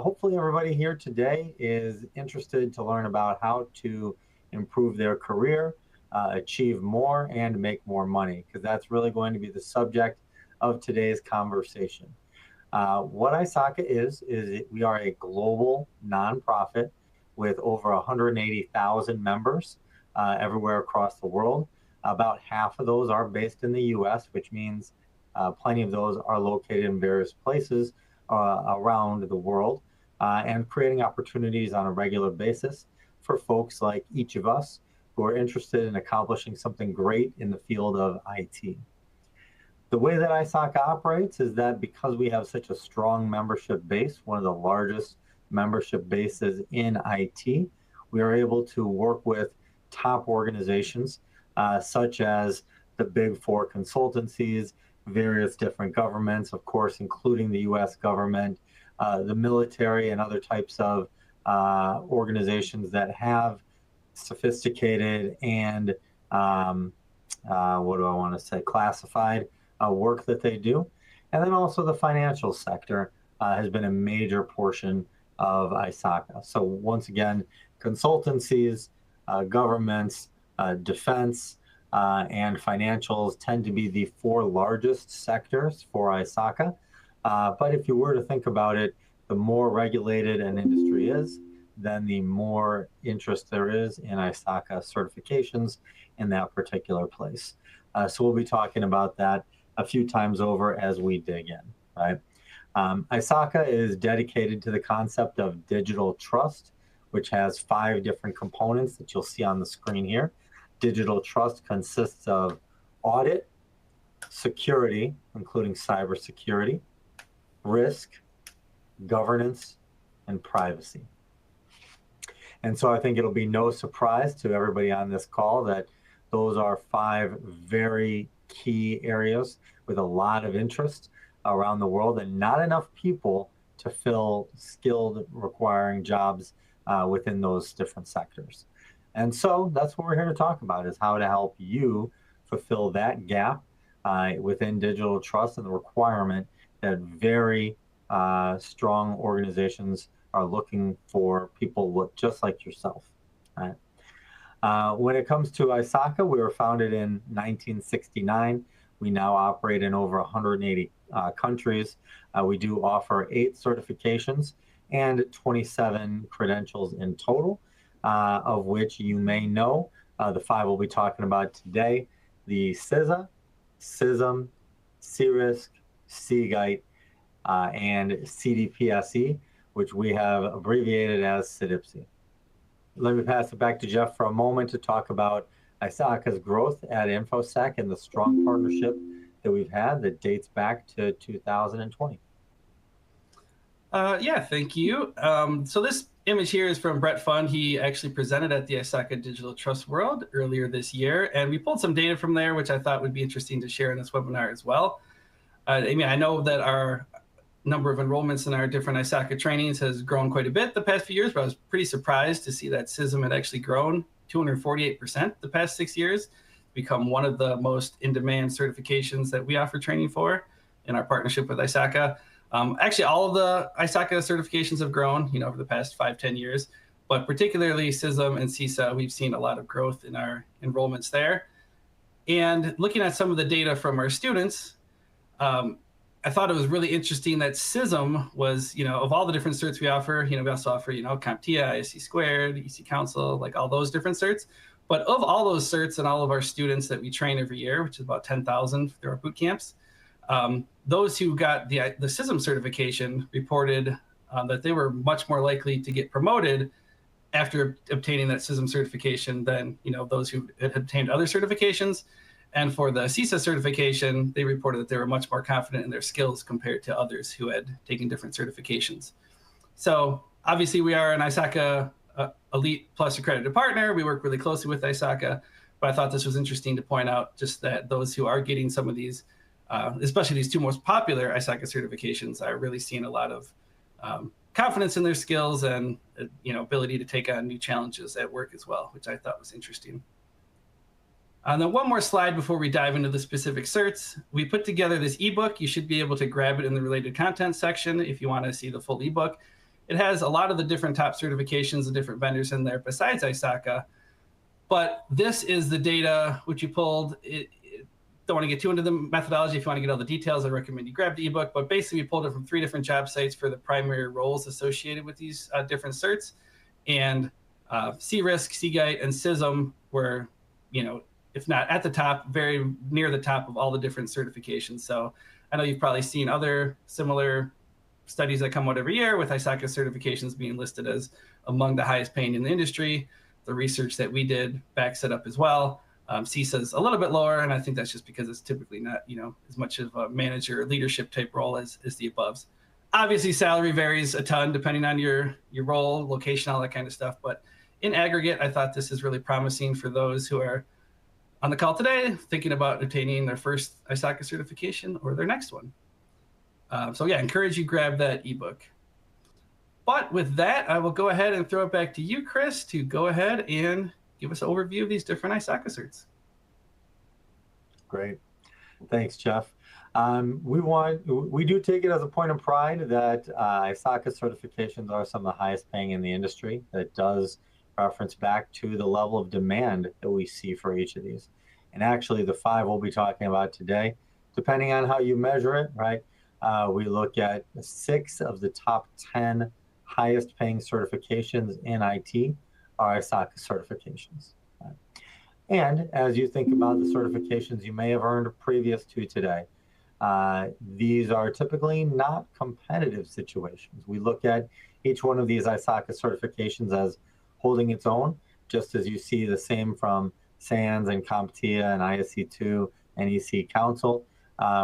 Hopefully everybody here today is interested to learn about how to improve their career, achieve more, and make more money, because that's really going to be the subject of today's conversation. What ISACA is we are a global nonprofit with over 180,000 members everywhere across the world. About half of those are based in the US, which means plenty of those are located in various places around the world, and creating opportunities on a regular basis for folks like each of us who are interested in accomplishing something great in the field of IT. The way that ISACA operates is that because we have such a strong membership base, one of the largest membership bases in IT, we are able to work with top organizations such as the big four consultancies, various different governments, of course, including the US government, the military, and other types of organizations that have sophisticated and classified work that they do. And then also the financial sector has been a major portion of ISACA. So once again, consultancies, governments, defense, and financials tend to be the four largest sectors for ISACA. But if you were to think about it, the more regulated an industry is, then the more interest there is in ISACA certifications in that particular place. So we'll be talking about that a few times over as we dig in, right? ISACA is dedicated to the concept of digital trust, which has 5 different components that you'll see on the screen here. Digital trust consists of audit, security, including cybersecurity, risk, governance, and privacy. And so I think it'll be no surprise to everybody on this call that those are 5 very key areas with a lot of interest around the world, and not enough people to fill skilled requiring jobs within those different sectors. And so that's what we're here to talk about, is how to help you fulfill that gap within digital trust and the requirement that very strong organizations are looking for people just like yourself. Right? When it comes to ISACA, we were founded in 1969. We now operate in over 180 countries. We do offer 8 certifications and 27 credentials in total, of which you may know the 5 we'll be talking about today: the CISA, CISM, CRISC, CGEIT, and CDPSE, which we have abbreviated as CDPSE. Let me pass it back to Jeff for a moment to talk about ISACA's growth at Infosec and the strong partnership that we've had that dates back to 2020. Yeah, thank you. So this image here is from Brett Fund. He actually presented at the ISACA Digital Trust World earlier this year, and we pulled some data from there, which I thought would be interesting to share in this webinar as well. I know that our number of enrollments in our different ISACA trainings has grown quite a bit the past few years, but I was pretty surprised to see that CISM had actually grown 248% the past 6 years, become one of the most in-demand certifications that we offer training for in our partnership with ISACA. Actually, all of the ISACA certifications have grown, over the past 5-10 years, but particularly CISM and CISA, we've seen a lot of growth in our enrollments there. And looking at some of the data from our students, I thought it was really interesting that CISM was, of all the different certs we offer, we also offer, CompTIA, ISC Squared, EC Council, like all those different certs. But of all those certs and all of our students that we train every year, which is about 10,000 through our boot camps, those who got the CISM certification reported that they were much more likely to get promoted after obtaining that CISM certification than those who had obtained other certifications. And for the CISA certification, they reported that they were much more confident in their skills compared to others who had taken different certifications. So obviously we are an ISACA Elite Plus accredited partner. We work really closely with ISACA, but I thought this was interesting to point out just that those who are getting some of these, especially these 2 most popular ISACA certifications, are really seeing a lot of confidence in their skills and ability to take on new challenges at work as well, which I thought was interesting. And then one more slide before we dive into the specific certs. We put together this ebook. You should be able to grab it in the related content section if you want to see the full ebook. it has a lot of the different top certifications and different vendors in there besides ISACA. But this is the data which you pulled. Don't want to get too into the methodology. If you want to get all the details, I recommend you grab the ebook. But basically, we pulled it from 3 different job sites for the primary roles associated with these different certs. And CRISC, CGEIT, and CISM were, if not at the top, very near the top of all the different certifications. So I know you've probably seen other similar studies that come out every year with ISACA certifications being listed as among the highest paying in the industry. The research that we did backs it up as well. CISA is a little bit lower, and I think that's just because it's typically not, as much of a manager or leadership type role as the aboves. Obviously, salary varies a ton depending on your role, location, all that kind of stuff. But in aggregate, I thought this is really promising for those who are on the call today thinking about obtaining their first ISACA certification or their next one. So yeah, encourage you grab that ebook. But with that, I will go ahead and throw it back to you, Chris, to go ahead and give us an overview of these different ISACA certs. Great. Thanks, Jeff. We do take it as a point of pride that ISACA certifications are some of the highest paying in the industry. That does reference back to the level of demand that we see for each of these. And actually, the 5 we'll be talking about today, depending on how you measure it, right? We look at 6 of the top 10 highest paying certifications in IT are ISACA certifications. Right? And as you think about the certifications you may have earned previous to today, these are typically not competitive situations. We look at each one of these ISACA certifications as holding its own, just as you see the same from SANS and CompTIA and ISC2 and EC Council,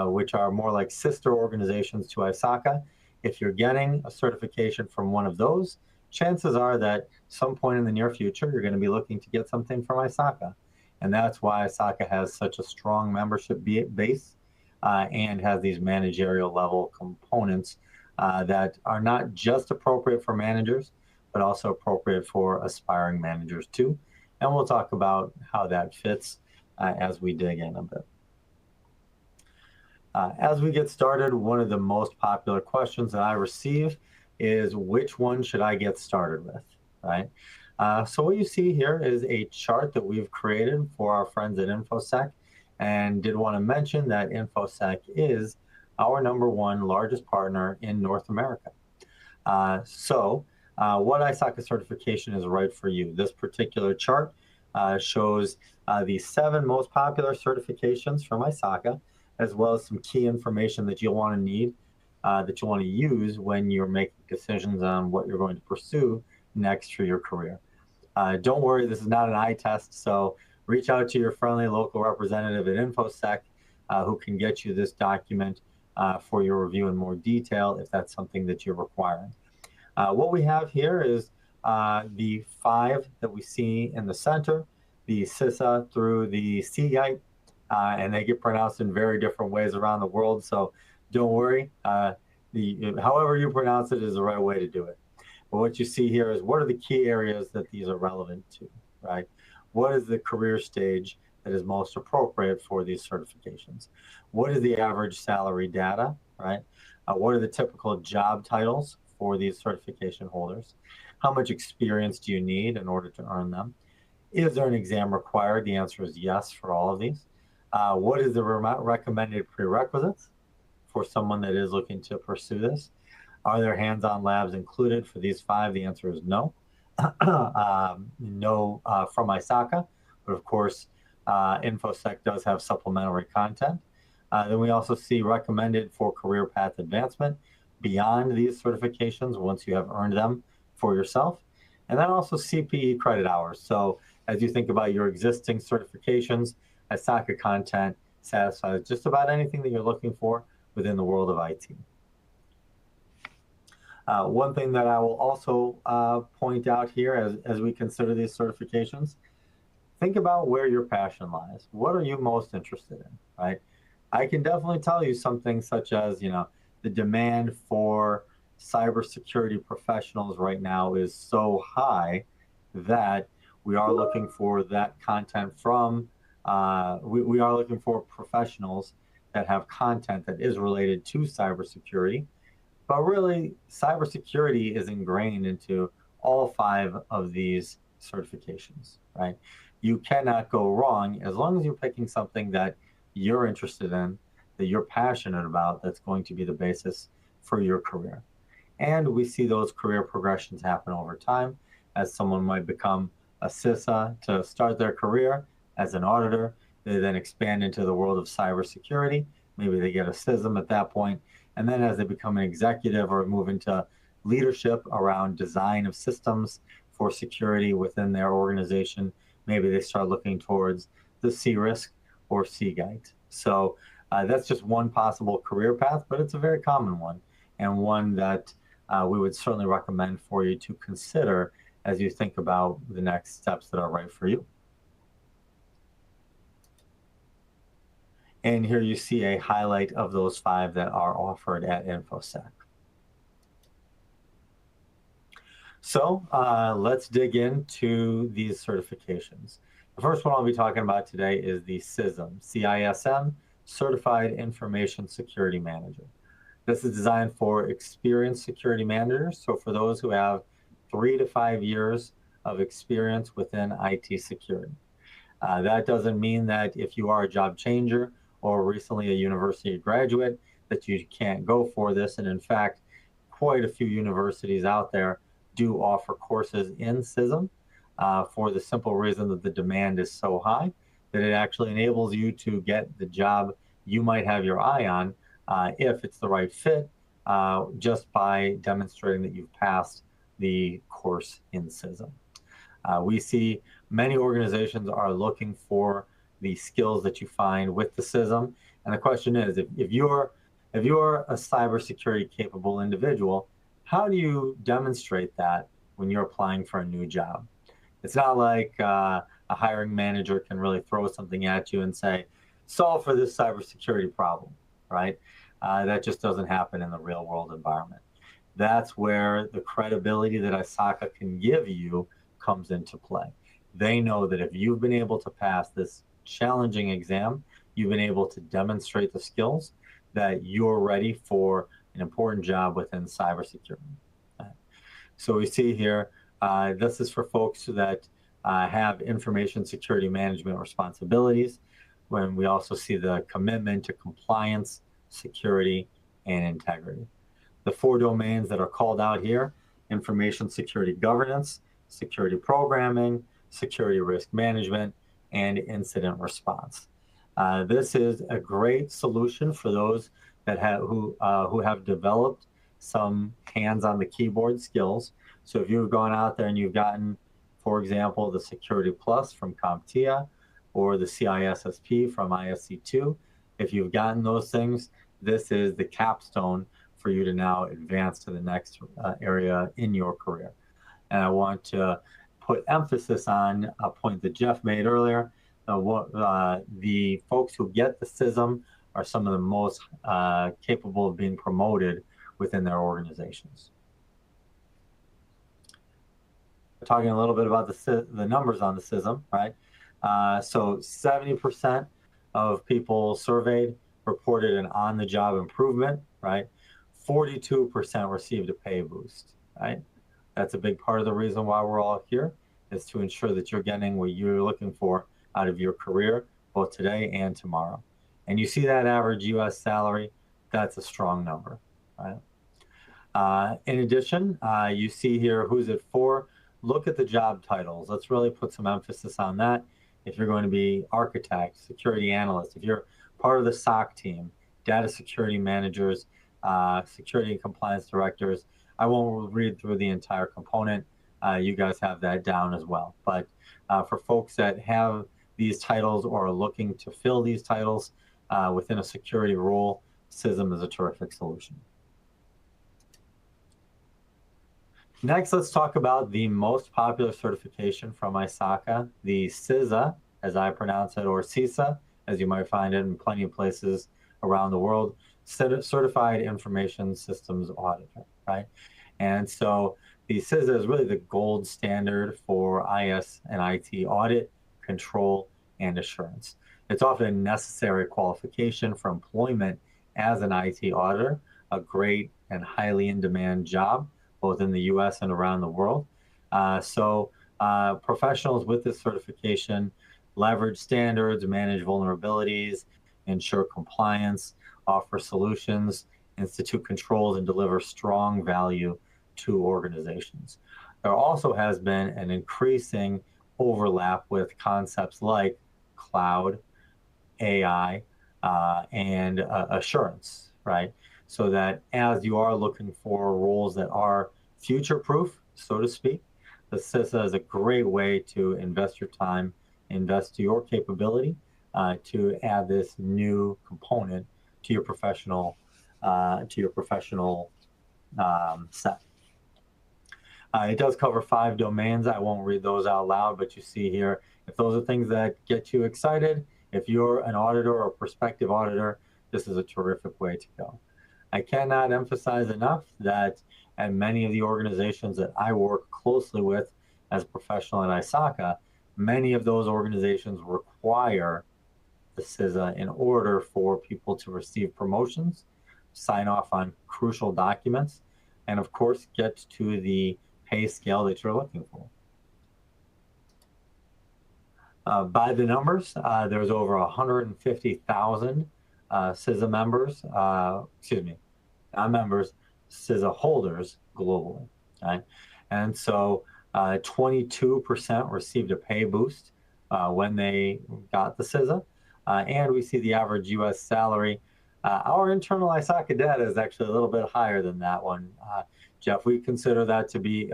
which are more like sister organizations to ISACA. If you're getting a certification from one of those, chances are that some point in the near future, you're going to be looking to get something from ISACA. And that's why ISACA has such a strong membership base and has these managerial level components that are not just appropriate for managers, but also appropriate for aspiring managers too. And we'll talk about how that fits as we dig in a bit. As we get started, one of the most popular questions that I receive is which one should I get started with, right? So what you see here is a chart that we've created for our friends at Infosec, and did want to mention that Infosec is our #1 largest partner in North America. What ISACA certification is right for you? This particular chart shows the 7 most popular certifications from ISACA, as well as some key information that you'll want to need, that you'll want to use when you're making decisions on what you're going to pursue next for your career. Don't worry, this is not an eye test, so reach out to your friendly local representative at Infosec who can get you this document for your review in more detail if that's something that you're requiring. What we have here is the 5 that we see in the center, the CISA through the CGEIT, and they get pronounced in very different ways around the world, so don't worry. However you pronounce it is the right way to do it. But what you see here is what are the key areas that these are relevant to, right? What is the career stage that is most appropriate for these certifications? What is the average salary data, right? What are the typical job titles for these certification holders? How much experience do you need in order to earn them? Is there an exam required? The answer is yes for all of these. What is the recommended prerequisites for someone that is looking to pursue this? Are there hands-on labs included for these 5? The answer is no. No from ISACA, but of course, Infosec does have supplementary content. Then we also see recommended for career path advancement beyond these certifications once you have earned them for yourself. And then also CPE credit hours. So as you think about your existing certifications, ISACA content satisfies just about anything that you're looking for within the world of IT. One thing that I will also point out here as we consider these certifications, think about where your passion lies. What are you most interested in, right? I can definitely tell you something such as, the demand for cybersecurity professionals right now is so high that we are looking for that content from, we are looking for professionals that have content that is related to cybersecurity. But really, cybersecurity is ingrained into all 5 of these certifications, right? You cannot go wrong as long as you're picking something that you're interested in, that you're passionate about, that's going to be the basis for your career. And we see those career progressions happen over time, as someone might become a CISA to start their career as an auditor. They then expand into the world of cybersecurity. Maybe they get a CISM at that point. And then as they become an executive or move into leadership around design of systems for security within their organization, maybe they start looking towards the CRISC or CGEIT. So that's just one possible career path, but it's a very common one, and one that we would certainly recommend for you to consider as you think about the next steps that are right for you. And here you see a highlight of those 5 that are offered at Infosec. So let's dig into these certifications. The first one I'll be talking about today is the CISM, CISM, Certified Information Security Manager. This is designed for experienced security managers, so for those who have 3 to 5 years of experience within IT security. That doesn't mean that if you are a job changer or recently a university graduate that you can't go for this. And in fact, quite a few universities out there do offer courses in CISM for the simple reason that the demand is so high that it actually enables you to get the job you might have your eye on if it's the right fit, just by demonstrating that you've passed the course in CISM. We see many organizations are looking for the skills that you find with the CISM. And the question is, if you're a cybersecurity capable individual, how do you demonstrate that when you're applying for a new job? It's not like a hiring manager can really throw something at you and say, solve for this cybersecurity problem, right? That just doesn't happen in the real world environment. That's where the credibility that ISACA can give you comes into play. They know that if you've been able to pass this challenging exam, you've been able to demonstrate the skills that you're ready for an important job within cybersecurity. So we see here, this is for folks that have information security management responsibilities, when we also see the commitment to compliance, security, and integrity. The 4 domains that are called out here: information security governance, security programming, security risk management, and incident response. This is a great solution for those that who have developed some hands on the keyboard skills. So if you've gone out there and you've gotten, for example, the Security Plus from CompTIA or the CISSP from ISC2, if you've gotten those things, this is the capstone for you to now advance to the next area in your career. And I want to put emphasis on a point that Jeff made earlier. The folks who get the CISM are some of the most capable of being promoted within their organizations. We're talking a little bit about the numbers on the CISM, right? So 70% of people surveyed reported an on-the-job improvement, right? 42% received a pay boost, right? That's a big part of the reason why we're all here, is to ensure that you're getting what you're looking for out of your career, both today and tomorrow. And you see that average US salary, that's a strong number, right? In addition, you see here who's it for. Look at the job titles. Let's really put some emphasis on that. If you're going to be architect, security analyst, if you're part of the SOC team, data security managers, security and compliance directors, I won't read through the entire component. You guys have that down as well. But for folks that have these titles or are looking to fill these titles within a security role, CISM is a terrific solution. Next, let's talk about the most popular certification from ISACA, the CISA, as I pronounce it, or CISA, as you might find it in plenty of places around the world, Certified Information Systems Auditor, right? And so the CISA is really the gold standard for IS and IT audit, control, and assurance. It's often a necessary qualification for employment as an IT auditor, a great and highly in-demand job, both in the US and around the world. Professionals with this certification leverage standards, manage vulnerabilities, ensure compliance, offer solutions, institute controls, and deliver strong value to organizations. There also has been an increasing overlap with concepts like cloud, AI, and assurance, right? So that as you are looking for roles that are future-proof, so to speak, the CISA is a great way to invest your time, invest your capability to add this new component to your professional set. It does cover 5 domains. I won't read those out loud, but you see here, if those are things that get you excited, if you're an auditor or prospective auditor, this is a terrific way to go. I cannot emphasize enough that at many of the organizations that I work closely with as a professional at ISACA, many of those organizations require the CISA in order for people to receive promotions, sign off on crucial documents, and of course, get to the pay scale that you're looking for. By the numbers, there's over 150,000 CISA members, not members, CISA holders globally, right? And so 22% received a pay boost when they got the CISA, and we see the average U.S. salary. Our internal ISACA data is actually a little bit higher than that one. Jeff, we consider that to be,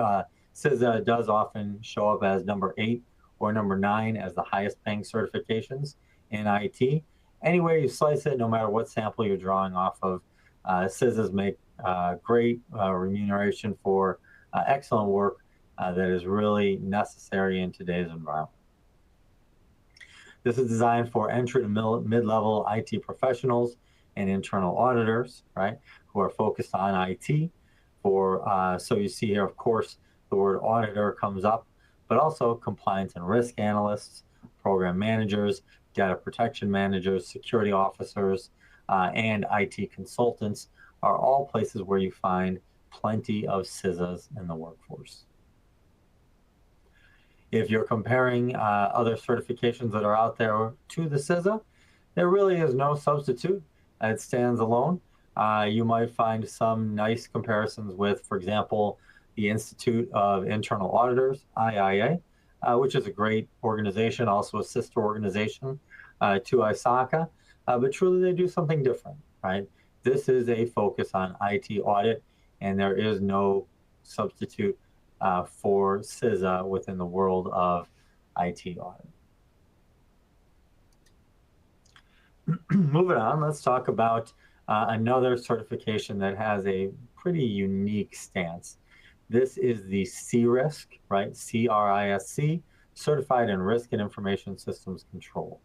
CISA does often show up as number 8 or number 9 as the highest paying certifications in IT. Any way you slice it, no matter what sample you're drawing off of, CISAs make great remuneration for excellent work that is really necessary in today's environment. This is designed for entry to mid-level IT professionals and internal auditors, right, who are focused on IT. So you see here, of course, the word auditor comes up, but also compliance and risk analysts, program managers, data protection managers, security officers, and IT consultants are all places where you find plenty of CISAs in the workforce. If you're comparing other certifications that are out there to the CISA, there really is no substitute. It stands alone. You might find some nice comparisons with, for example, the Institute of Internal Auditors, IIA, which is a great organization, also a sister organization to ISACA, but truly they do something different, right? This is a focus on IT audit, and there is no substitute for CISA within the world of IT audit. Moving on, let's talk about another certification that has a pretty unique stance. This is the CRISC, right? CRISC, Certified in Risk and Information Systems Control.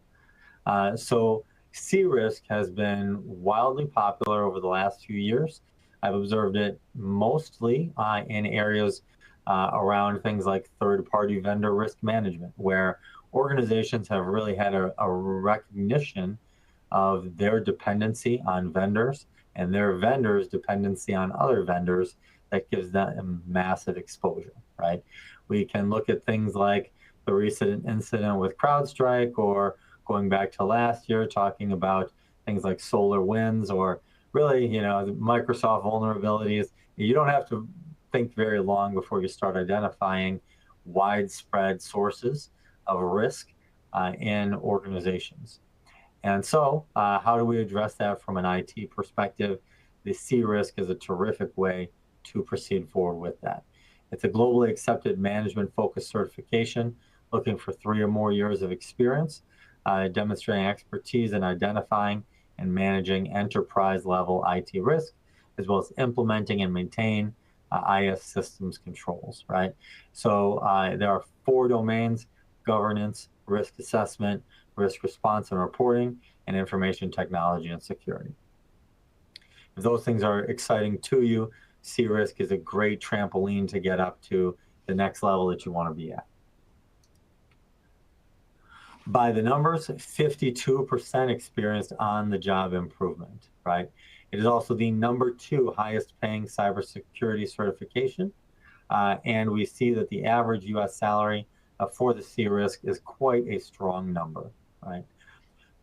So CRISC has been wildly popular over the last few years. I've observed it mostly in areas around things like third-party vendor risk management, where organizations have really had a recognition of their dependency on vendors and their vendors' dependency on other vendors that gives them massive exposure, right? We can look at things like the recent incident with CrowdStrike, or going back to last year, talking about things like SolarWinds, or really, you know, the Microsoft vulnerabilities. You don't have to think very long before you start identifying widespread sources of risk in organizations. And so how do we address that from an IT perspective? The CRISC is a terrific way to proceed forward with that. It's a globally accepted management-focused certification looking for 3 or more years of experience, demonstrating expertise in identifying and managing enterprise-level IT risk, as well as implementing and maintain IS systems controls, right? So there are 4 domains: governance, risk assessment, risk response and reporting, and information technology and security. If those things are exciting to you, CRISC is a great trampoline to get up to the next level that you want to be at. By the numbers, 52% experienced on-the-job improvement, right? It is also the #2 highest paying cybersecurity certification. And we see that the average US salary for the CRISC is quite a strong number, right?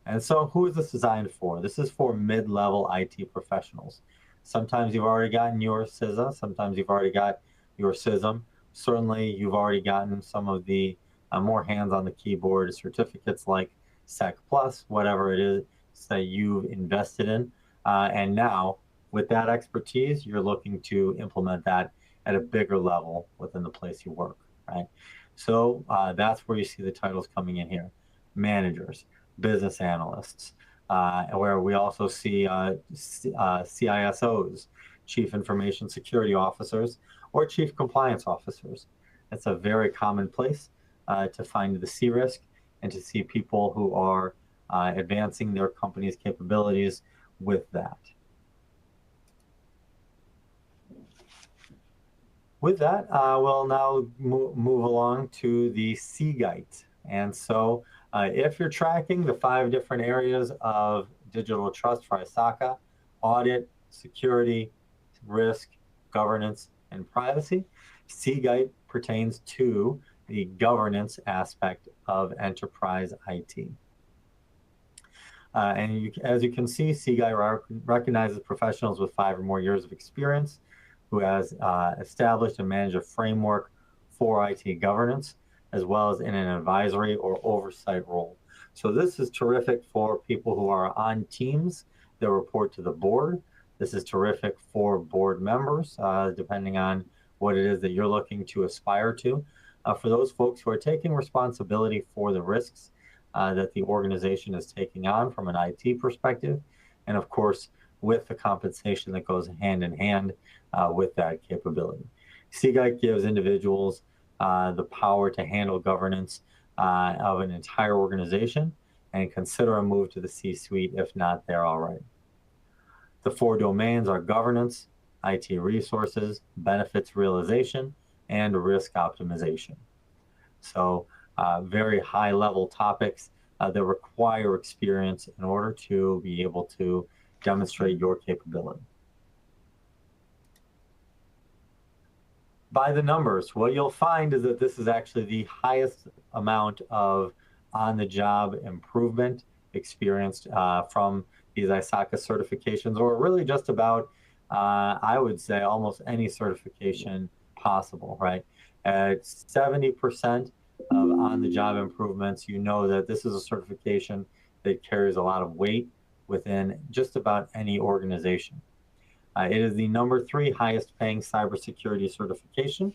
And so who is this designed for? This is for mid-level IT professionals. Sometimes you've already gotten your CISA, sometimes you've already got your CISM. Certainly you've already gotten some of the more hands on the keyboard certificates like Sec Plus, whatever it is that you've invested in. And now with that expertise, you're looking to implement that at a bigger level within the place you work, right? So that's where you see the titles coming in here. Managers, business analysts, where we also see CISOs, Chief Information Security Officers, or Chief Compliance Officers. It's a very common place to find the CRISC and to see people who are advancing their company's capabilities with that. With that, we'll now move along to the CGEIT. And so if you're tracking the 5 different areas of digital trust for ISACA, audit, security, risk, governance, and privacy, CGEIT pertains to the governance aspect of enterprise IT. As you can see, CGEIT recognizes professionals with 5 or more years of experience who has established and managed a framework for IT governance, as well as in an advisory or oversight role. So this is terrific for people who are on teams that report to the board. This is terrific for board members, depending on what it is that you're looking to aspire to. For those folks who are taking responsibility for the risks that the organization is taking on from an IT perspective, and of course, with the compensation that goes hand in hand with that capability. CGEIT gives individuals the power to handle governance of an entire organization and consider a move to the C-suite if not there already. The 4 domains are governance, IT resources, benefits realization, and risk optimization. So very high-level topics that require experience in order to be able to demonstrate your capability. By the numbers, what you'll find is that this is actually the highest amount of on-the-job improvement experienced from these ISACA certifications, or really just about, I would say, almost any certification possible, right? At 70% of on-the-job improvements, you know that this is a certification that carries a lot of weight within just about any organization. It is the #3 highest paying cybersecurity certification,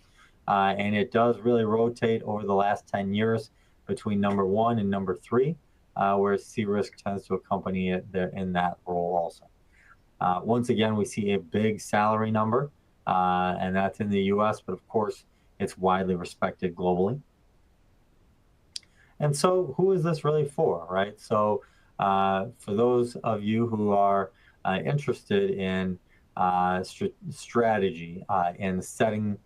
and it does really rotate over the last 10 years between #1 and #3, where CRISC tends to accompany it there in that role also. Once again, we see a big salary number, and that's in the US, but of course, it's widely respected globally. And so who is this really for, right? So for those of you who are interested in strategy, in setting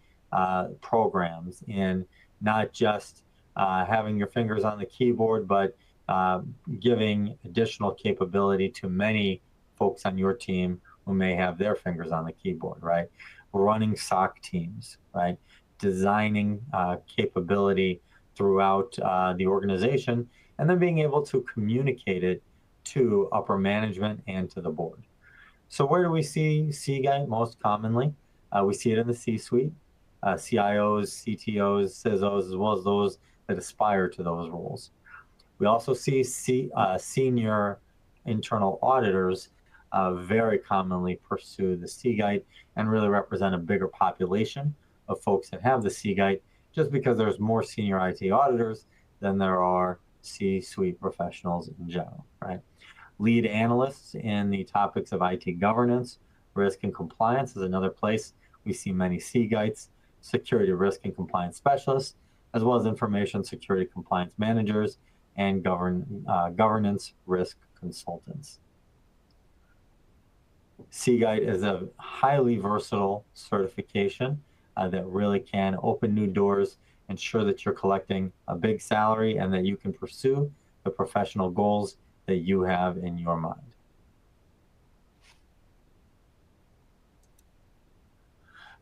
programs, in not just having your fingers on the keyboard, but giving additional capability to many folks on your team who may have their fingers on the keyboard, right? Running SOC teams, right? Designing capability throughout the organization, and then being able to communicate it to upper management and to the board. So where do we see CGEIT most commonly? We see it in the C-suite, CIOs, CTOs, CISOs, as well as those that aspire to those roles. We also see senior internal auditors very commonly pursue the CGEIT and really represent a bigger population of folks that have the CGEIT, just because there's more senior IT auditors than there are C-suite professionals in general, right? Lead analysts in the topics of IT governance, risk and compliance is another place we see many CGEITs, security risk and compliance specialists, as well as information security compliance managers and governance risk consultants. CGEIT is a highly versatile certification that really can open new doors, ensure that you're collecting a big salary, and that you can pursue the professional goals that you have in your mind.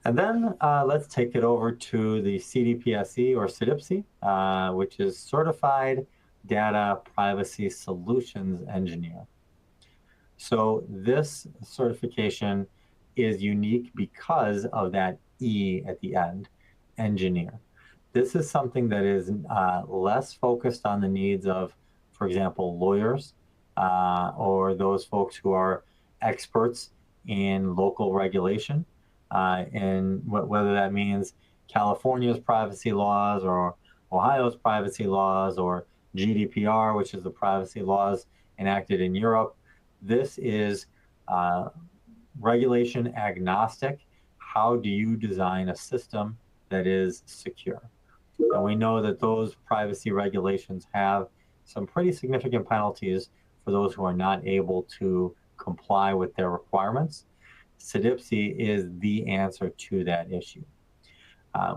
And then let's take it over to the CDPSE or CDPSE, which is Certified Data Privacy Solutions Engineer. So this certification is unique because of that E at the end, engineer. This is something that is less focused on the needs of, for example, lawyers or those folks who are experts in local regulation, and whether that means California's privacy laws or Ohio's privacy laws or GDPR, which is the privacy laws enacted in Europe. This is regulation agnostic. How do you design a system that is secure? And we know that those privacy regulations have some pretty significant penalties for those who are not able to comply with their requirements. CDPSE is the answer to that issue.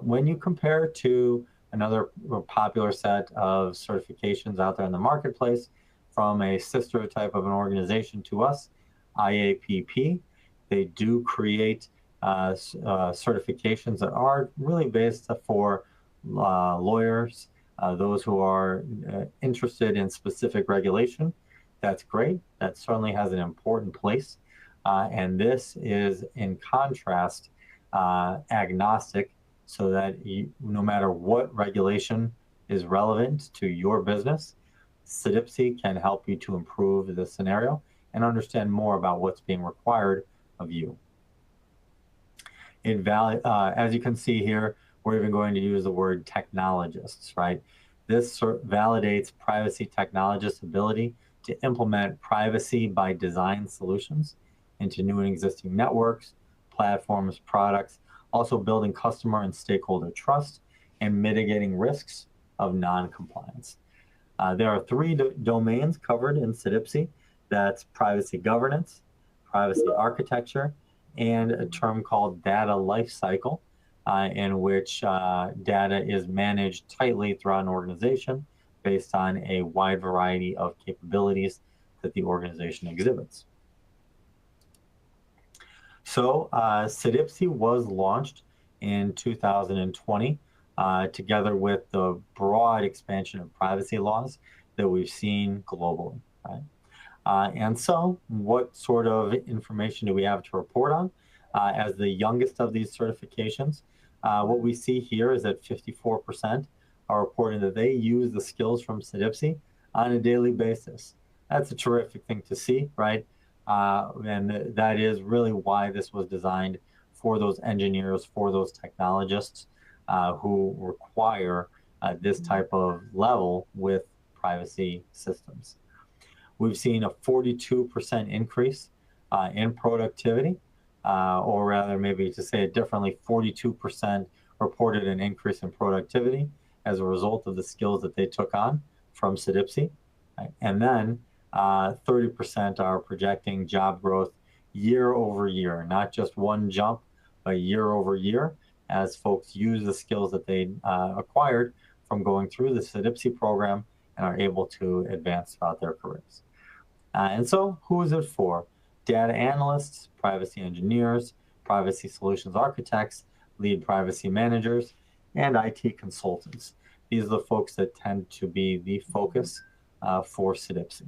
When you compare to another popular set of certifications out there in the marketplace from a sister type of an organization to us, IAPP, they do create certifications that are really based for lawyers, those who are interested in specific regulation. That's great. That certainly has an important place. And this is in contrast agnostic, so that no matter what regulation is relevant to your business, CDPSE can help you to improve the scenario and understand more about what's being required of you. As you can see here, we're even going to use the word technologists, right? This validates privacy technologists' ability to implement privacy by design solutions into new and existing networks, platforms, products, also building customer and stakeholder trust and mitigating risks of non-compliance. There are three domains covered in CDPSE. That's privacy governance, privacy architecture, and a term called data lifecycle, in which data is managed tightly throughout an organization based on a wide variety of capabilities that the organization exhibits. So CDPSE was launched in 2020 together with the broad expansion of privacy laws that we've seen globally, right? And so what sort of information do we have to report on? As the youngest of these certifications, what we see here is that 54% are reporting that they use the skills from CDPSE on a daily basis. That's a terrific thing to see, right? And that is really why this was designed for those engineers, for those technologists who require this type of level with privacy systems. We've seen a 42% increase in productivity, or rather maybe to say it differently, 42% reported an increase in productivity as a result of the skills that they took on from CDPSE. Right? And then 30% are projecting job growth year over year, not just one jump, but year over year, as folks use the skills that they acquired from going through the CDPSE program and are able to advance throughout their careers. And so who is it for? Data analysts, privacy engineers, privacy solutions architects, lead privacy managers, and IT consultants. These are the folks that tend to be the focus for CDPSE.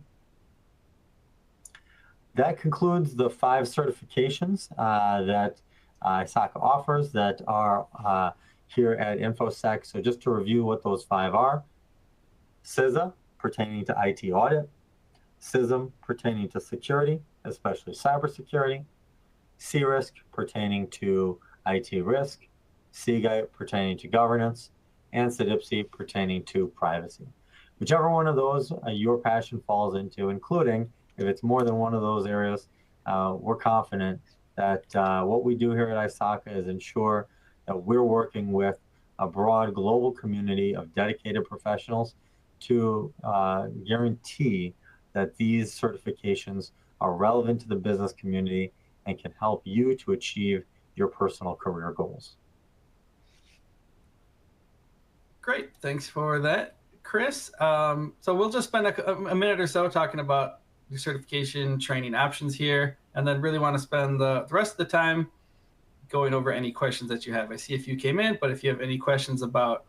That concludes the 5 certifications that ISACA offers that are here at Infosec. So just to review what those 5 are: CISA, pertaining to IT audit; CISM, pertaining to security, especially cybersecurity; CRISC, pertaining to IT risk; CGEIT, pertaining to governance; and CDPSE, pertaining to privacy. Whichever one of those your passion falls into, including if it's more than one of those areas, we're confident that what we do here at ISACA is ensure that we're working with a broad global community of dedicated professionals to guarantee that these certifications are relevant to the business community and can help you to achieve your personal career goals. Great, thanks for that, Chris. So we'll just spend a minute or so talking about the certification training options here, and then really want to spend the rest of the time going over any questions that you have. I see a few came in, but if you have any questions about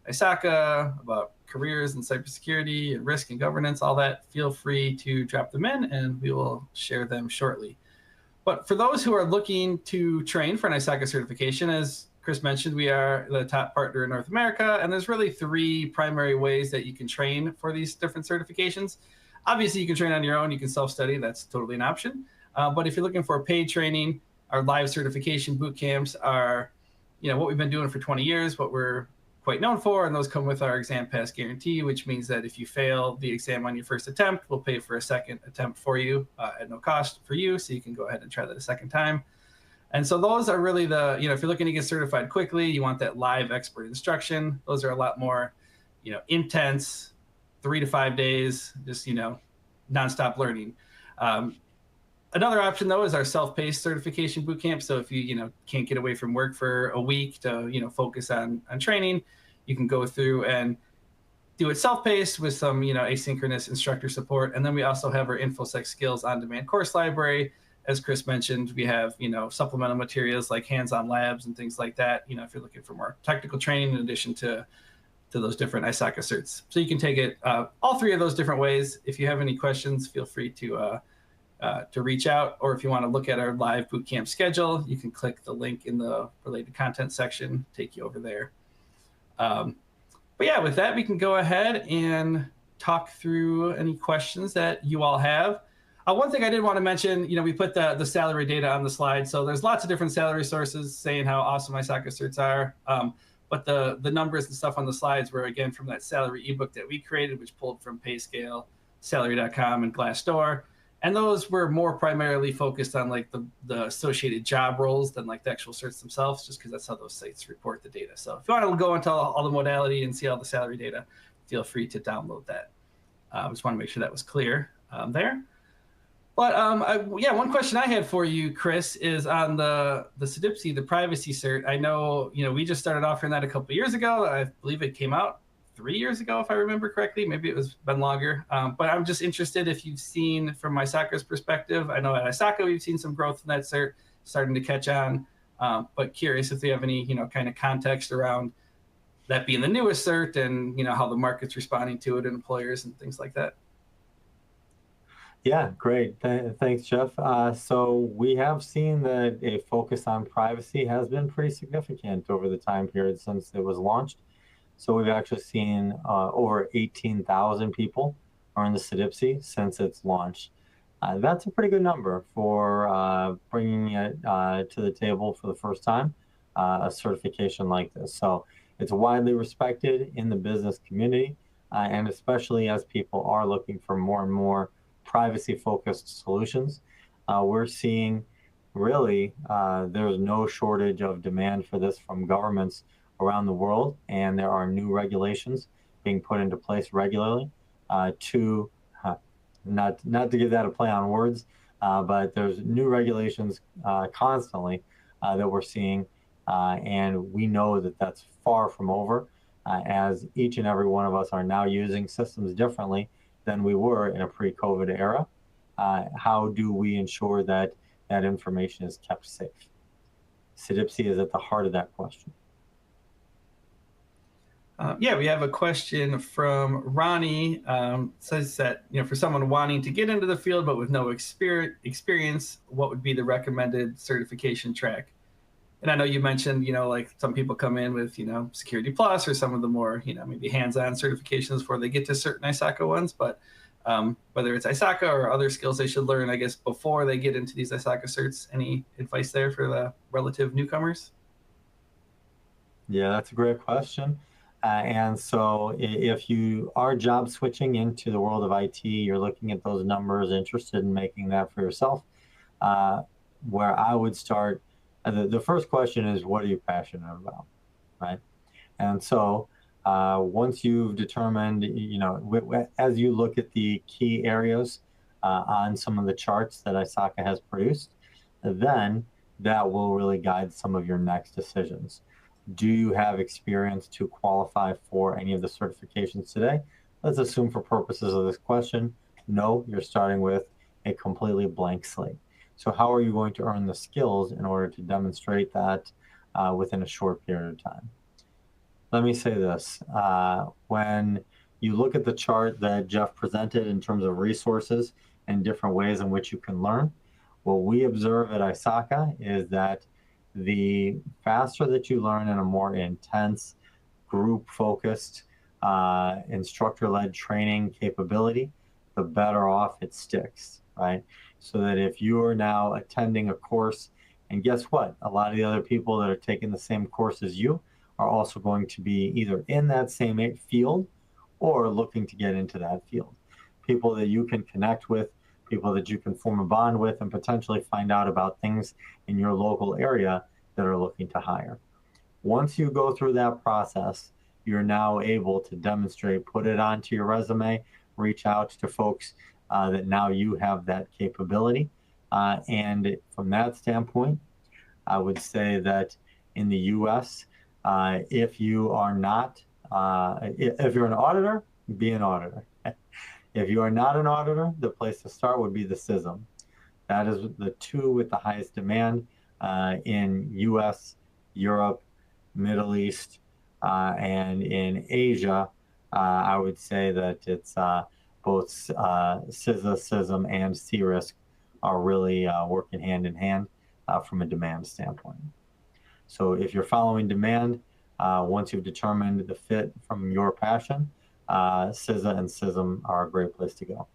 ISACA, about careers and cybersecurity and risk and governance, all that, feel free to drop them in and we will share them shortly. But for those who are looking to train for an ISACA certification, as Chris mentioned, we are the top partner in North America, and there's really 3 primary ways that you can train for these different certifications. Obviously, you can train on your own. You can self-study. That's totally an option. But if you're looking for paid training, our live certification boot camps are, what we've been doing for 20 years, what we're quite known for, and those come with our exam pass guarantee, which means that if you fail the exam on your first attempt, we'll pay for a second attempt for you at no cost for you, so you can go ahead and try that a second time. And so those are really the, if you're looking to get certified quickly, you want that live expert instruction. Those are a lot more, intense, 3 to 5 days, just, nonstop learning. Another option, though, is our self-paced certification bootcamp. So if you, can't get away from work for a week to, focus on training, you can go through and do it self-paced with some, asynchronous instructor support. And then we also have our Infosec Skills on-demand course library. As Chris mentioned, we have, supplemental materials like hands-on labs and things like that, if you're looking for more technical training in addition to those different ISACA certs. So you can take it all 3 of those different ways. If you have any questions, feel free to reach out, or if you want to look at our live bootcamp schedule, you can click the link in the related content section, take you over there. But yeah, with that, we can go ahead and talk through any questions that you all have. One thing I did want to mention, we put the salary data on the slide. So there's lots of different salary sources saying how awesome ISACA certs are. But the numbers and stuff on the slides were, again, from that salary ebook that we created, which pulled from PayScale, Salary.com, and Glassdoor. And those were more primarily focused on like the associated job roles than like the actual certs themselves, just because that's how those sites report the data. So if you want to go into all the modality and see all the salary data, feel free to download that. I just want to make sure that was clear there. But one question I had for you, Chris, is on the CDPSE, the privacy cert. I know, we just started offering that a couple of years ago. I believe it came out 3 years ago, if I remember correctly. Maybe it was been longer. But I'm just interested if you've seen, from ISACA's perspective, I know at ISACA we've seen some growth in that cert starting to catch on. But curious if you have any, kind of context around that being the newest cert and, how the market's responding to it and employers and things like that. Yeah, great. Thanks, Jeff. So we have seen that a focus on privacy has been pretty significant over the time period since it was launched. So we've actually seen over 18,000 people are in the CDPSE since its launch. That's a pretty good number for bringing it to the table for the first time, a certification like this. So it's widely respected in the business community, and especially as people are looking for more and more privacy-focused solutions. We're seeing really there's no shortage of demand for this from governments around the world, and there are new regulations being put into place regularly to not to give that a play on words, but there's new regulations constantly that we're seeing, and we know that that's far from over, as each and every one of us are now using systems differently than we were in a pre-COVID era. How do we ensure that that information is kept safe? CDPSE is at the heart of that question. We have a question from Ronnie. Says that, for someone wanting to get into the field but with no experience, what would be the recommended certification track? And I know you mentioned, like some people come in with, Security Plus or some of the more, maybe hands-on certifications before they get to certain ISACA ones. But whether it's ISACA or other skills they should learn, I guess, before they get into these ISACA certs, any advice there for the relative newcomers? Yeah, that's a great question. And so if you are job switching into the world of IT, you're looking at those numbers, interested in making that for yourself, where I would start, the first question is, what are you passionate about, right? And so once you've determined, as you look at the key areas on some of the charts that ISACA has produced, then that will really guide some of your next decisions. Do you have experience to qualify for any of the certifications today? Let's assume for purposes of this question, no, you're starting with a completely blank slate. So how are you going to earn the skills in order to demonstrate that within a short period of time? Let me say this. When you look at the chart that Jeff presented in terms of resources and different ways in which you can learn, what we observe at ISACA is that the faster that you learn in a more intense, group-focused, instructor-led training capability, the better off it sticks, right? So that if you are now attending a course, and guess what? A lot of the other people that are taking the same course as you are also going to be either in that same field or looking to get into that field. People that you can connect with, people that you can form a bond with, and potentially find out about things in your local area that are looking to hire. Once you go through that process, you're now able to demonstrate, put it onto your resume, reach out to folks that now you have that capability. And from that standpoint, I would say that in the US, if you are not, if you're an auditor, be an auditor. If you are not an auditor, the place to start would be the CISM. That is the two with the highest demand in US, Europe, Middle East, and in Asia. I would say that it's both CISA, CISM, and CRISC are really working hand in hand from a demand standpoint. So if you're following demand, once you've determined the fit from your passion, CISA and CISM are a great place to go.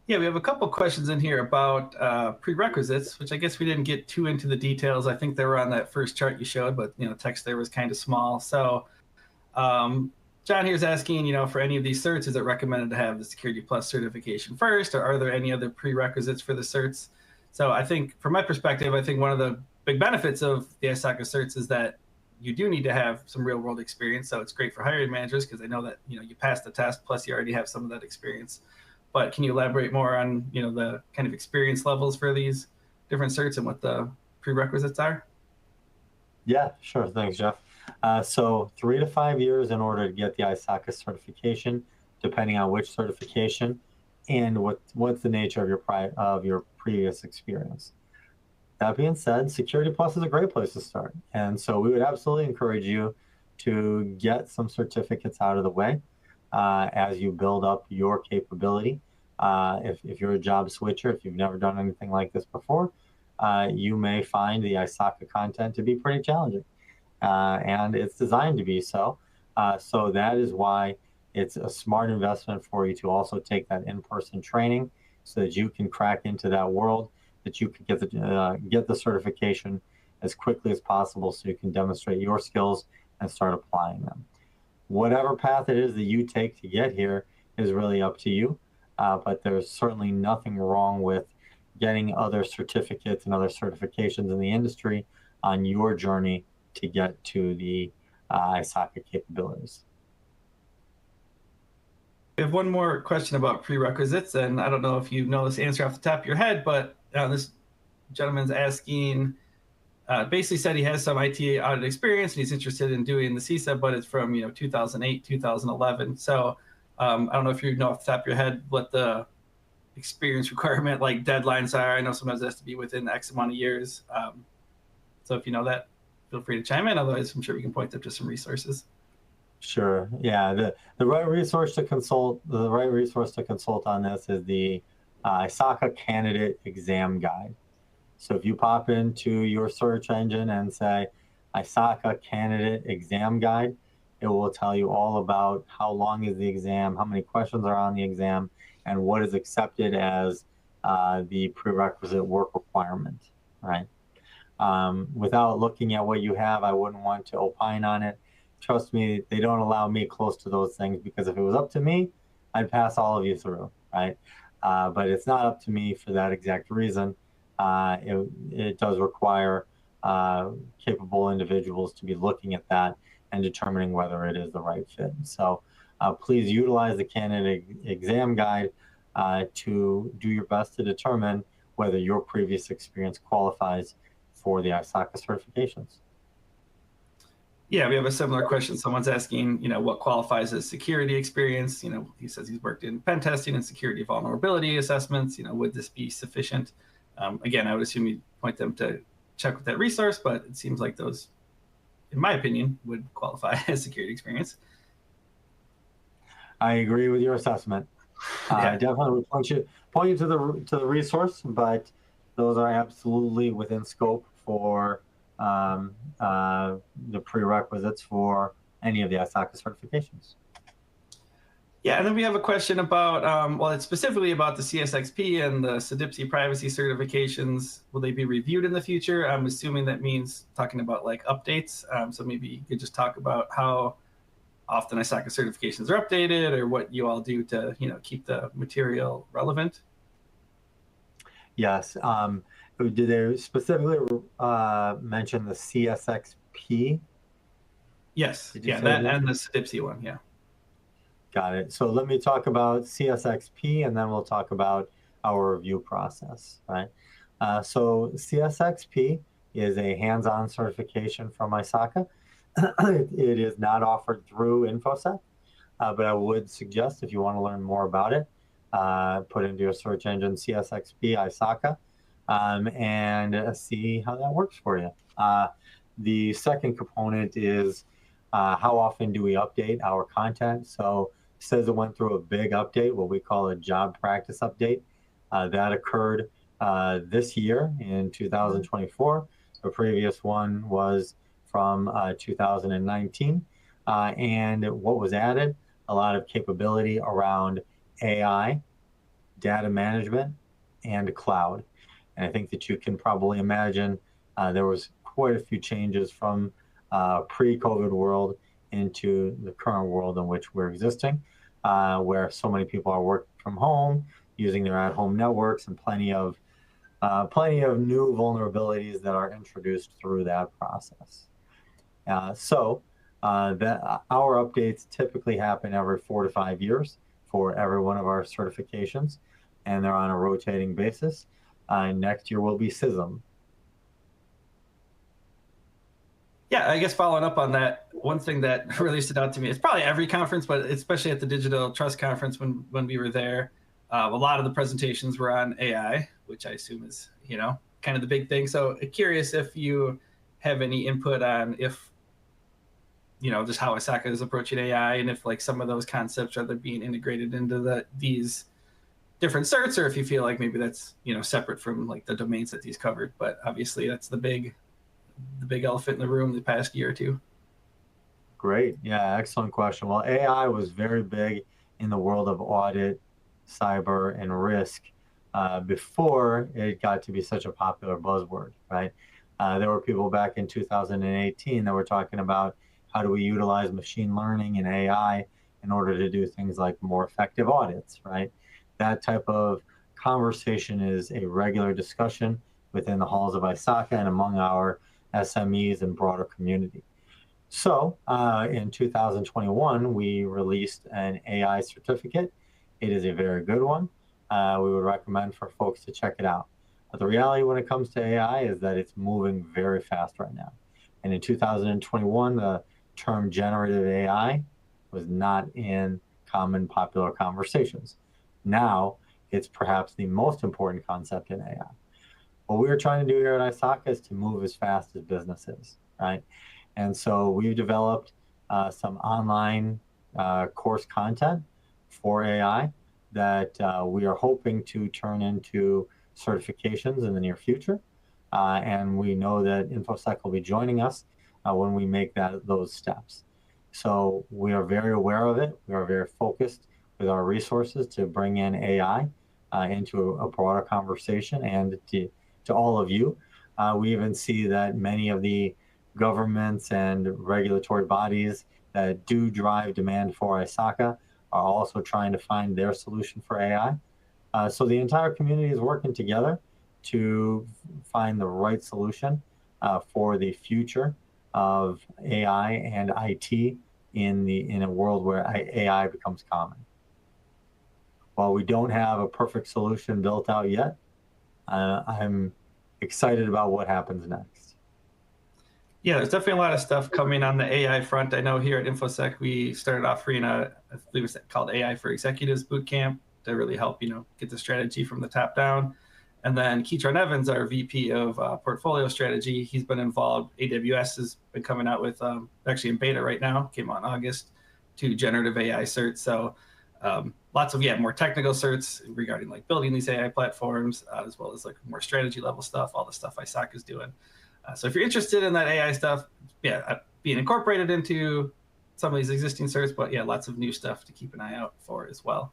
Yeah, we have a couple questions in here about prerequisites, which I guess we didn't get too into the details. I think they were on that first chart you showed, but text there was kind of small. So John here's asking, for any of these certs, is it recommended to have the Security Plus certification first, or are there any other prerequisites for the certs? So I think, from my perspective, I think one of the big benefits of the ISACA certs is that you do need to have some real-world experience. So it's great for hiring managers because they know that you passed the test, plus you already have some of that experience. But can you elaborate more on the kind of experience levels for these different certs and what the prerequisites are? Yeah, sure. Thanks, Jeff. So 3 to 5 years in order to get the ISACA certification, depending on which certification and what's the nature of your previous experience. That being said, Security Plus is a great place to start. And so we would absolutely encourage you to get some certificates out of the way as you build up your capability. If you're a job switcher, if you've never done anything like this before, you may find the ISACA content to be pretty challenging. And it's designed to be so. So that is why it's a smart investment for you to also take that in-person training so that you can crack into that world, that you can get the certification as quickly as possible so you can demonstrate your skills and start applying them. Whatever path it is that you take to get here is really up to you, but there's certainly nothing wrong with getting other certificates and other certifications in the industry on your journey to get to the ISACA capabilities. We have one more question about prerequisites, and I don't know if you know this answer off the top of your head, but this gentleman's asking, basically said he has some IT audit experience and he's interested in doing the CISA, but it's from 2008, 2011. So I don't know if you know off the top of your head what the experience requirement like deadlines are. I know sometimes it has to be within X amount of years. So if you know that, feel free to chime in. Otherwise, I'm sure we can point them to some resources. Sure. Yeah. The right resource to consult. The right resource to consult on this is the ISACA Candidate Exam Guide. So if you pop into your search engine and say ISACA Candidate Exam Guide, it will tell you all about how long is the exam, how many questions are on the exam, and what is accepted as the prerequisite work requirement, right? Without looking at what you have, I wouldn't want to opine on it. Trust me, they don't allow me close to those things because if it was up to me, I'd pass all of you through, right? But it's not up to me for that exact reason. It does require capable individuals to be looking at that and determining whether it is the right fit. So please utilize the candidate exam guide to do your best to determine whether your previous experience qualifies for the ISACA certifications. Yeah, we have a similar question. Someone's asking, what qualifies as security experience? He says he's worked in pen testing and security vulnerability assessments. Would this be sufficient? Again, I would assume you'd point them to check with that resource, but it seems like those, in my opinion, would qualify as security experience. I agree with your assessment. I Yeah. definitely would point you to the resource, but those are absolutely within scope for the prerequisites for any of the ISACA certifications. Yeah, and then we have a question about, well, it's specifically about the CSXP and the CDPSE privacy certifications. Will they be reviewed in the future? I'm assuming that means talking about like updates. So maybe you could just talk about how often ISACA certifications are updated, or what you all do to, keep the material relevant. Yes. Did they specifically mention the CSXP? Yes. Did you Yeah, say that that? and the CDPSE one. Yeah. Got it. So let me talk about CSXP, and then we'll talk about our review process, right? So CSXP is a hands-on certification from ISACA. It is not offered through Infosec, but I would suggest if you want to learn more about it, put into your search engine CSXP ISACA and see how that works for you. The second component is how often do we update our content? So CISA went through a big update, what we call a job practice update. That occurred this year in 2024. The previous one was from 2019. And what was added? A lot of capability around AI, data management, and cloud. And I think that you can probably imagine there was quite a few changes from pre-COVID world into the current world in which we're existing, where so many people are working from home, using their at-home networks, and plenty of new vulnerabilities that are introduced through that process. That our updates typically happen every 4 to 5 years for every one of our certifications, and they're on a rotating basis. Next year will be CISM. Yeah, I guess following up on that, one thing that really stood out to me, it's probably every conference, but especially at the Digital Trust Conference when we were there, a lot of the presentations were on AI, which I assume is, kind of the big thing. So curious if you have any input on if, just how ISACA is approaching AI, and if like some of those concepts are being integrated into these different certs, or if you feel like maybe that's, separate from like the domains that these covered. But obviously that's the big elephant in the room the past year or two. Great. Yeah, excellent question. Well, AI was very big in the world of audit, cyber, and risk before it got to be such a popular buzzword, right? There were people back in 2018 that were talking about how do we utilize machine learning and AI in order to do things like more effective audits, right? That type of conversation is a regular discussion within the halls of ISACA and among our SMEs and broader community. So in 2021, we released an AI certificate. It is a very good one. We would recommend for folks to check it out. But the reality when it comes to AI is that it's moving very fast right now. And in 2021, the term generative AI was not in common popular conversations. Now, it's perhaps the most important concept in AI. What we're trying to do here at ISACA is to move as fast as business is, right? And so we've developed some online course content for AI that we are hoping to turn into certifications in the near future. And we know that Infosec will be joining us when we make those steps. So we are very aware of it. We are very focused with our resources to bring in AI into a broader conversation and to all of you. We even see that many of the governments and regulatory bodies that do drive demand for ISACA are also trying to find their solution for AI. So the entire community is working together to find the right solution for the future of AI and IT in a world where AI becomes common. While we don't have a perfect solution built out yet, I'm excited about what happens next. Yeah, there's definitely a lot of stuff coming on the AI front. I know here at Infosec, we started offering I believe it's called AI for Executives Bootcamp to really help, get the strategy from the top down. And then Keytron Evans, our VP of Portfolio Strategy, he's been involved. AWS has been coming out with, actually in beta right now, came out in August, 2 generative AI certs. So lots of, more technical certs regarding like building these AI platforms, as well as like more strategy level stuff, all the stuff ISACA is doing. So if you're interested in that AI stuff, being incorporated into some of these existing certs, but lots of new stuff to keep an eye out for as well.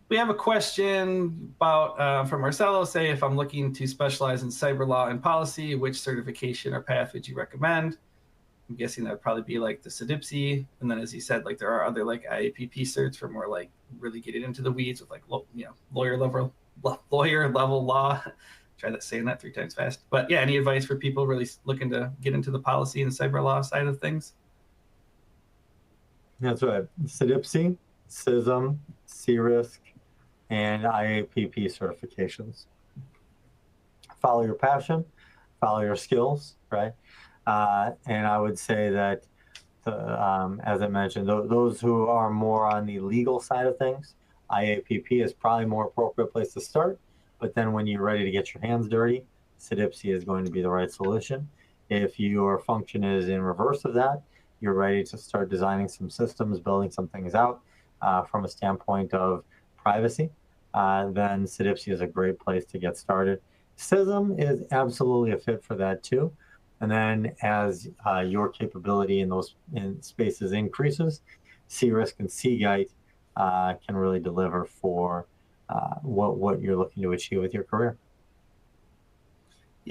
We have a question about from Marcelo, say, if I'm looking to specialize in cyber law and policy, which certification or path would you recommend? I'm guessing that would probably be like the CDPSE. And then as he said, like there are other like IAPP certs for more like really getting into the weeds with like, lawyer level law. Try saying that 3 times fast. But any advice for people really looking to get into the policy and cyber law side of things? That's right. CDPSE, CISM, CRISC, and IAPP certifications. Follow your passion, follow your skills, right? And I would say that, as I mentioned, those who are more on the legal side of things, IAPP is probably a more appropriate place to start. But then when you're ready to get your hands dirty, CDPSE is going to be the right solution. If your function is in reverse of that, you're ready to start designing some systems, building some things out from a standpoint of privacy, then CDPSE is a great place to get started. CISM is absolutely a fit for that too. And then as your capability in those spaces increases, CRISC and CGEIT can really deliver for what you're looking to achieve with your career.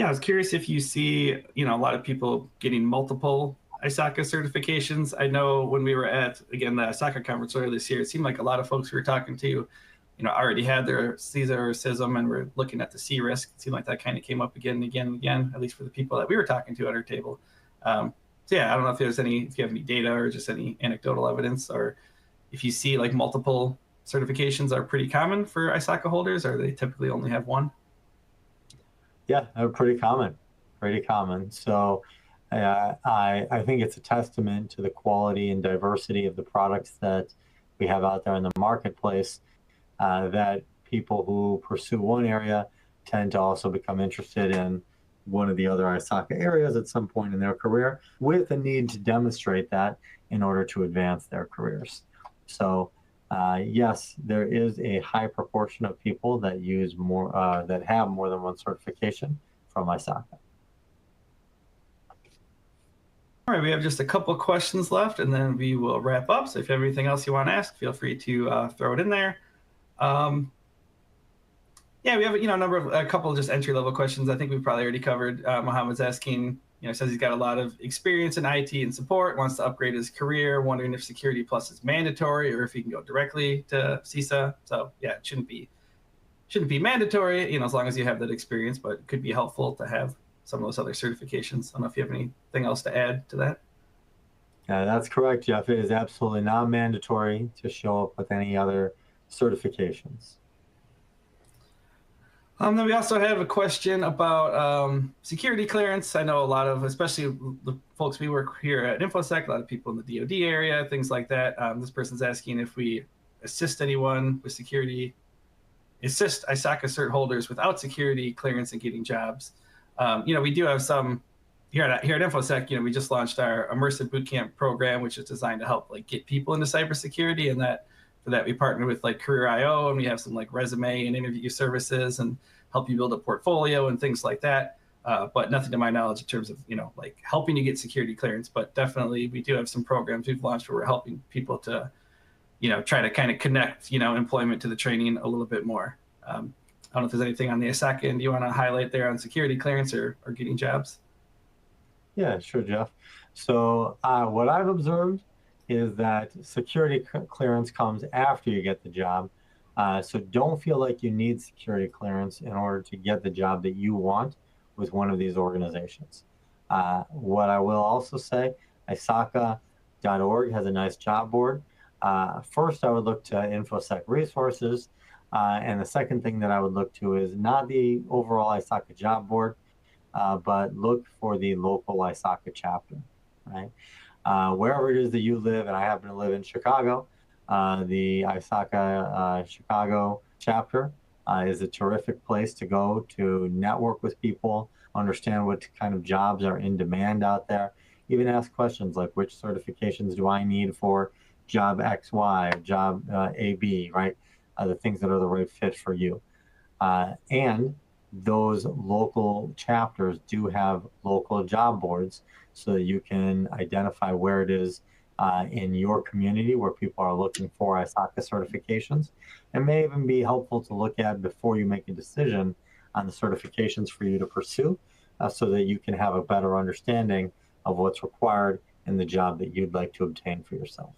I was curious if you see, a lot of people getting multiple ISACA certifications. I know when we were at, again, the ISACA conference earlier this year, it seemed like a lot of folks we were talking to, already had their CISA or CISM and were looking at the CRISC. It seemed like that kind of came up again and again and again, at least for the people that we were talking to at our table. I don't know if you have any data or just any anecdotal evidence, or if you see like multiple certifications are pretty common for ISACA holders, or they typically only have one? Yeah, they're pretty common. So I think it's a testament to the quality and diversity of the products that we have out there in the marketplace, that people who pursue one area tend to also become interested in one of the other ISACA areas at some point in their career, with a need to demonstrate that in order to advance their careers. So yes, there is a high proportion of people that use more, that have more than one certification from ISACA. All right, we have just a couple questions left, and then we will wrap up. So if you have anything else you want to ask, feel free to throw it in there. We have a couple of just entry-level questions. I think we've probably already covered. Mohammed's asking, says he's got a lot of experience in IT and support, wants to upgrade his career, wondering if Security Plus is mandatory or if he can go directly to CISA. So it shouldn't be mandatory, as long as you have that experience, but it could be helpful to have some of those other certifications. I don't know if you have anything else to add to that. Yeah, that's correct, Jeff. It is absolutely not mandatory to show up with any other certifications. Then we also have a question about security clearance. I know a lot of, especially the folks we work here at Infosec, a lot of people in the DoD area, things like that. This person's asking if we assist anyone with security, assist ISACA cert holders without security clearance in getting jobs. We do have some here at Infosec. We just launched our immersive bootcamp program, which is designed to help get people into cybersecurity, and for that we partner with Career.io, and we have some resume and interview services and help you build a portfolio and things like that. But nothing to my knowledge in terms of helping you get security clearance. But definitely we do have some programs we've launched where we're helping people to try to kind of connect employment to the training a little bit more. I don't know if there's anything on the ISACA end you want to highlight there on security clearance or getting jobs. Yeah, sure, Jeff. So what I've observed is that security clearance comes after you get the job. So don't feel like you need security clearance in order to get the job that you want with one of these organizations. What I will also say, ISACA.org has a nice job board. First, I would look to Infosec resources. And the second thing that I would look to is not the overall ISACA job board, but look for the local ISACA chapter, right? Wherever it is that you live, and I happen to live in Chicago, the ISACA Chicago chapter is a terrific place to go to network with people, understand what kind of jobs are in demand out there, even ask questions like which certifications do I need for job XY or job AB, right? The things that are the right fit for you. And those local chapters do have local job boards so that you can identify where it is in your community where people are looking for ISACA certifications. It may even be helpful to look at before you make a decision on the certifications for you to pursue so that you can have a better understanding of what's required in the job that you'd like to obtain for yourself.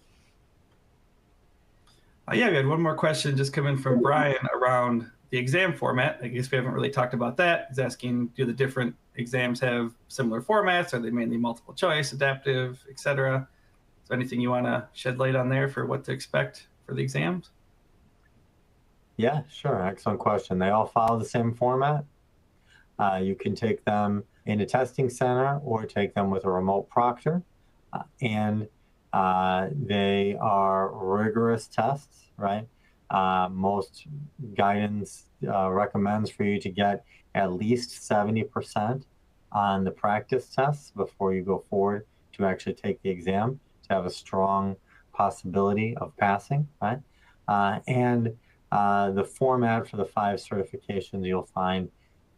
Yeah, we had one more question just come in from Brian around the exam format. I guess we haven't really talked about that. He's asking, do the different exams have similar formats? Are they mainly multiple choice, adaptive, etc.? Is there anything you want to shed light on there for what to expect for the exams? Yeah, sure. Excellent question. They all follow the same format. You can take them in a testing center or take them with a remote proctor. And they are rigorous tests, right? Most guidance recommends for you to get at least 70% on the practice tests before you go forward to actually take the exam to have a strong possibility of passing, right? And the format for the 5 certifications you'll find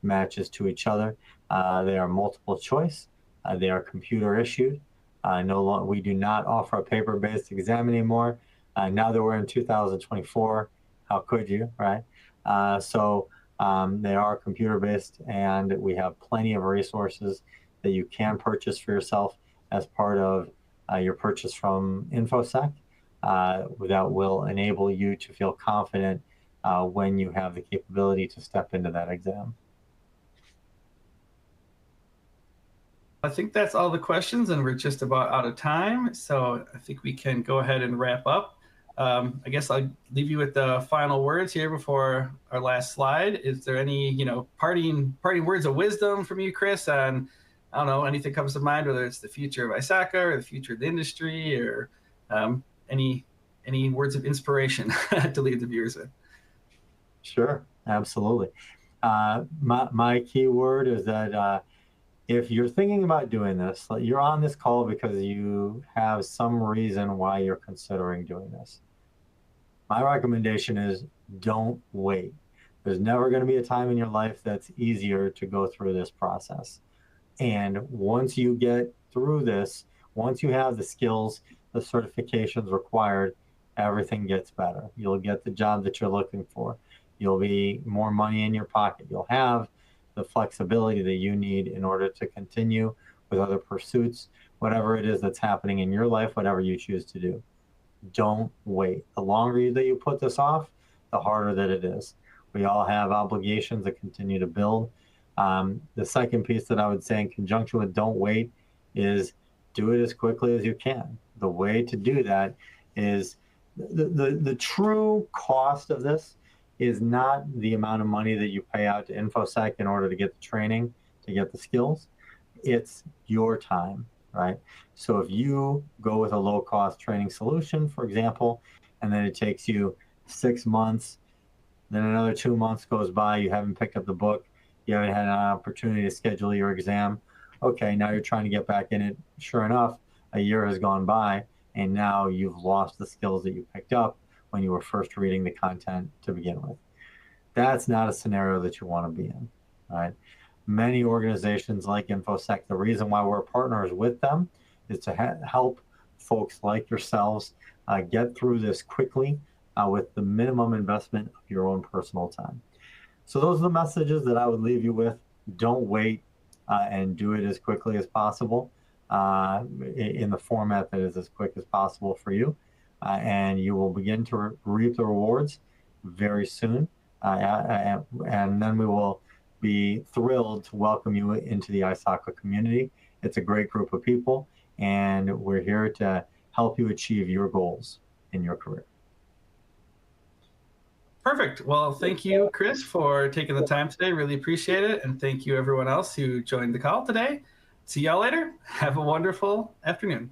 matches to each other. They are multiple choice. They are computer issued. We do not offer a paper-based exam anymore. Now that we're in 2024, how could you, right? They are computer-based, and we have plenty of resources that you can purchase for yourself as part of your purchase from Infosec that will enable you to feel confident when you have the capability to step into that exam. I think that's all the questions, and we're just about out of time. So I think we can go ahead and wrap up. I guess I'll leave you with the final words here before our last slide. Is there any, parting words of wisdom from you, Chris, on, I don't know, anything comes to mind, whether it's the future of ISACA or the future of the industry, or any words of inspiration to leave the viewers with? Sure, absolutely. My key word is that if you're thinking about doing this, you're on this call because you have some reason why you're considering doing this. My recommendation is don't wait. There's never going to be a time in your life that's easier to go through this process. And once you get through this, once you have the skills, the certifications required, everything gets better. You'll get the job that you're looking for. You'll be more money in your pocket. You'll have the flexibility that you need in order to continue with other pursuits, whatever it is that's happening in your life, whatever you choose to do. Don't wait. The longer that you put this off, the harder that it is. We all have obligations that continue to build. The second piece that I would say in conjunction with don't wait is do it as quickly as you can. The way to do that is the true cost of this is not the amount of money that you pay out to Infosec in order to get the training, to get the skills. It's your time, right? So if you go with a low-cost training solution, for example, and then it takes you 6 months, then another 2 months goes by, you haven't picked up the book, you haven't had an opportunity to schedule your exam. Okay, now you're trying to get back in it. Sure enough, a year has gone by, and now you've lost the skills that you picked up when you were first reading the content to begin with. That's not a scenario that you want to be in, right? Many organizations like Infosec, the reason why we're partners with them is to help folks like yourselves get through this quickly with the minimum investment of your own personal time. So those are the messages that I would leave you with. Don't wait and do it as quickly as possible in the format that is as quick as possible for you. And you will begin to reap the rewards very soon. And then we will be thrilled to welcome you into the ISACA community. It's a great group of people, and we're here to help you achieve your goals in your career. Perfect. Well, thank you, Chris, for taking the time today. Really appreciate it. And thank you, everyone else who joined the call today. See y'all later. Have a wonderful afternoon.